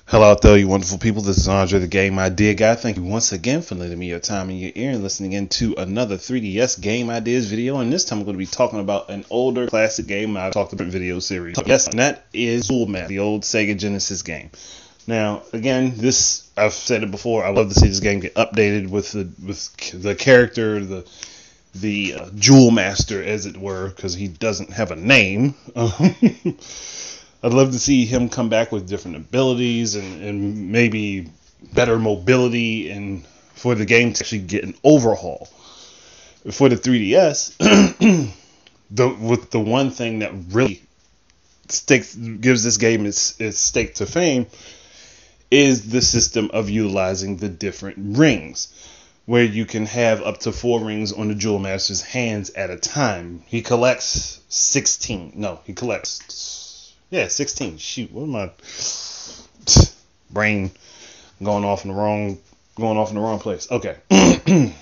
Hello out there, you wonderful people. This is Andre, the Game Idea Guy. Thank you once again for lending me your time and your ear and listening in to another 3DS Game Ideas video. And this time I'm going to be talking about an older classic game I've talked about in video series. Yes, and that is Duel Master, the old Sega Genesis game. Now, again, this, I've said it before, I love to see this game get updated with the character, the Jewel Master, as it were, because he doesn't have a name. I'd love to see him come back with different abilities and maybe better mobility, and for the game to actually get an overhaul. For the 3DS, with the one thing that really gives this game its stake to fame is the system of utilizing the different rings, where you can have up to 4 rings on the Jewel Master's hands at a time. He collects 16. No, he collects... Yeah, 16. Shoot, what am I? Brain going off in the wrong place. Okay. The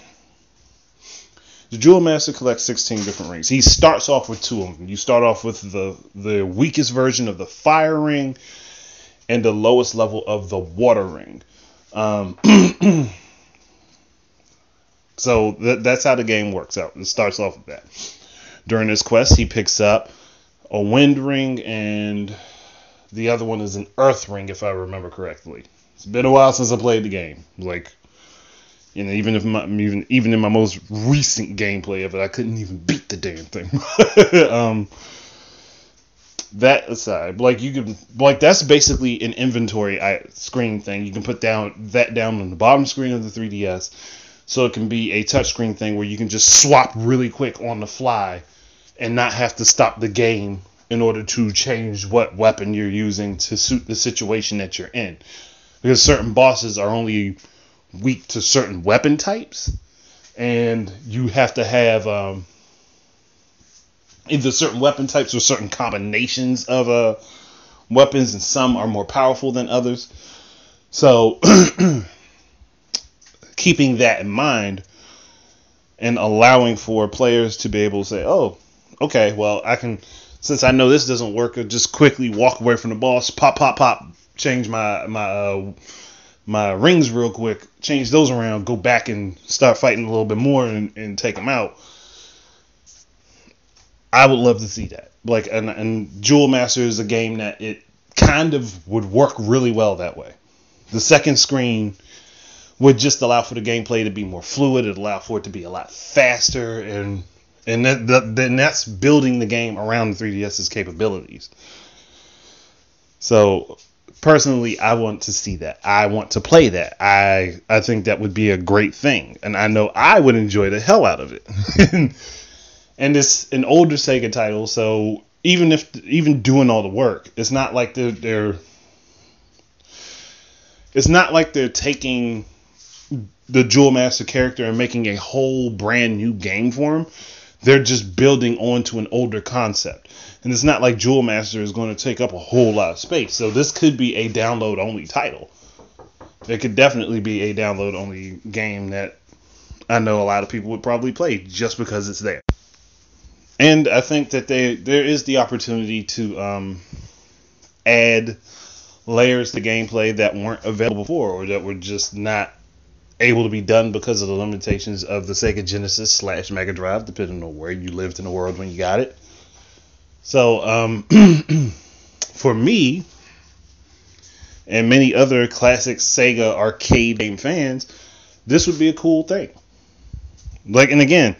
Jewel Master collects 16 different rings. He starts off with 2 of them. You start off with the weakest version of the fire ring and the lowest level of the water ring. So that's how the game works out. It starts off with that. During this quest, he picks up a wind ring, and the other one is an earth ring, if I remember correctly. It's been a while since I played the game. Even in my most recent gameplay of it, I couldn't even beat the damn thing. That aside, that's basically an inventory screen thing. You can put down on the bottom screen of the 3DS, so it can be a touchscreen thing where you can just swap really quick on the fly and not have to stop the game in order to change what weapon you're using to suit the situation that you're in. Because certain bosses are only weak to certain weapon types, and you have to have either certain weapon types or certain combinations of weapons, and some are more powerful than others. So, keeping that in mind and allowing for players to be able to say, oh, okay, well, since I know this doesn't work, I'll just quickly walk away from the boss, pop, change my rings real quick, change those around, go back and start fighting a little bit more and take them out. I would love to see that. And Jewel Master is a game that it kind of would work really well that way. The second screen would just allow for the gameplay to be more fluid. It'd allow for it to be a lot faster, and then that's building the game around the 3DS's capabilities. So, personally, I want to see that. I want to play that. I think that would be a great thing. And I know I would enjoy the hell out of it. And it's an older Sega title, so even doing all the work, it's not like they're taking the Jewel Master character and making a whole brand new game for him. They're just building onto an older concept. And it's not like Jewel Master is going to take up a whole lot of space. So this could be a download-only title. It could definitely be a download-only game that I know a lot of people would probably play just because it's there. And I think that there is the opportunity to add layers to gameplay that weren't available before, or that were just not able to be done because of the limitations of the Sega Genesis / Mega Drive, depending on where you lived in the world when you got it. So, for me and many other classic Sega arcade game fans, this would be a cool thing. And again,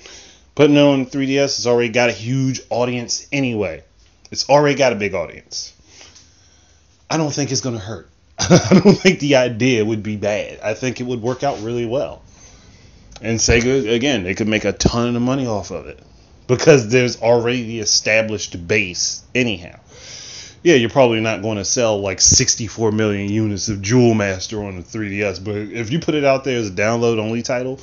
putting it on 3DS has already got a huge audience anyway. It's already got a big audience. I don't think it's going to hurt. I don't think the idea would be bad. I think it would work out really well. And Sega, again, they could make a ton of money off of it, because there's already the established base anyhow. Yeah, you're probably not going to sell like 64 million units of Jewel Master on the 3DS, but if you put it out there as a download-only title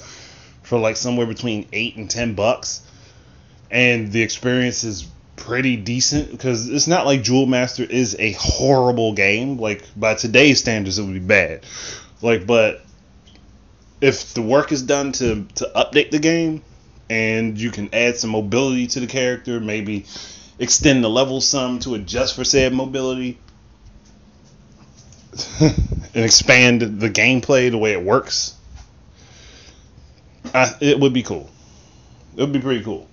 for like somewhere between $8 and $10, and the experience is pretty decent, because it's not like Jewel Master is a horrible game. Like, by today's standards, it would be bad. But if the work is done to update the game, and you can add some mobility to the character, maybe extend the level some to adjust for said mobility, and expand the gameplay the way it works, it would be cool. It would be pretty cool.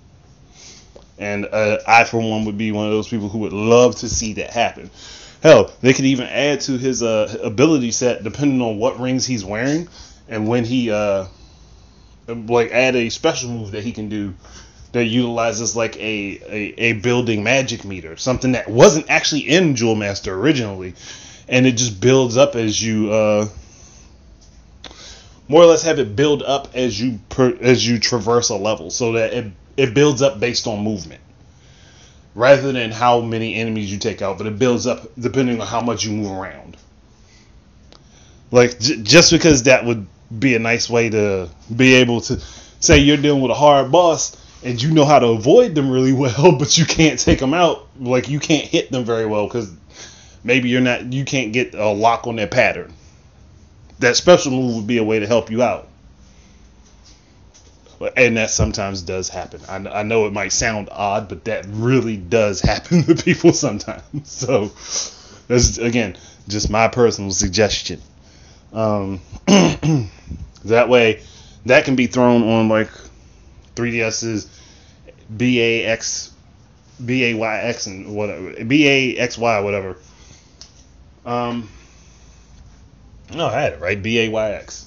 And I, for one, would be one of those people who would love to see that happen. Hell, they could even add to his ability set depending on what rings he's wearing, and when he like add a special move that he can do that utilizes like a building magic meter, something that wasn't actually in Jewel Master originally, and it just builds up as you more or less have it build up as you traverse a level, so that it builds up based on movement rather than how many enemies you take out, but it builds up depending on how much you move around. Like just because that would be a nice way to be able to say you're dealing with a hard boss and you know how to avoid them really well, but you can't take them out. Like you can't hit them very well because maybe you can't get a lock on their pattern. That special move would be a way to help you out. And that sometimes does happen. I know it might sound odd, but that really does happen to people sometimes. So that's, again, just my personal suggestion. That way, that can be thrown on like 3DS's BAYX and whatever, BAXY, whatever. No, I had it right, BAYX.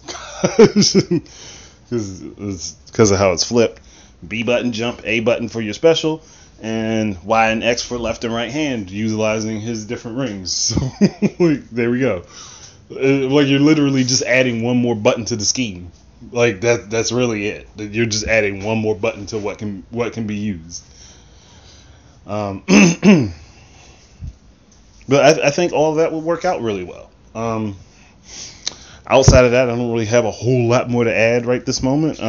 Because of how it's flipped. B button jump, A button for your special, and Y and X for left and right hand, utilizing his different rings. So like, there we go. Like you're literally just adding one more button to the scheme. Like that's really it. You're just adding one more button to what can be used. But I think all of that would work out really well. Outside of that, I don't really have a whole lot more to add right this moment.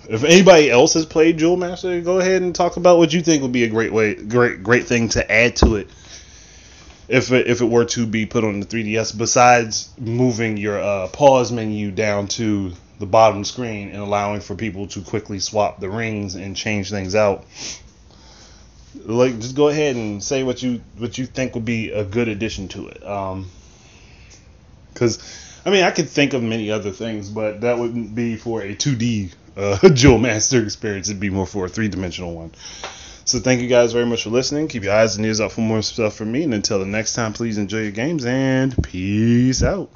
If anybody else has played Jewel Master, go ahead and talk about what you think would be a great thing to add to it. If it were to be put on the 3DS, besides moving your pause menu down to the bottom screen and allowing for people to quickly swap the rings and change things out. Like, just go ahead and say what you think would be a good addition to it. Because I mean, I could think of many other things, but that wouldn't be for a 2D Jewel Master experience. It'd be more for a 3-dimensional one. So thank you guys very much for listening. Keep your eyes and ears out for more stuff from me. And until the next time, please enjoy your games and peace out.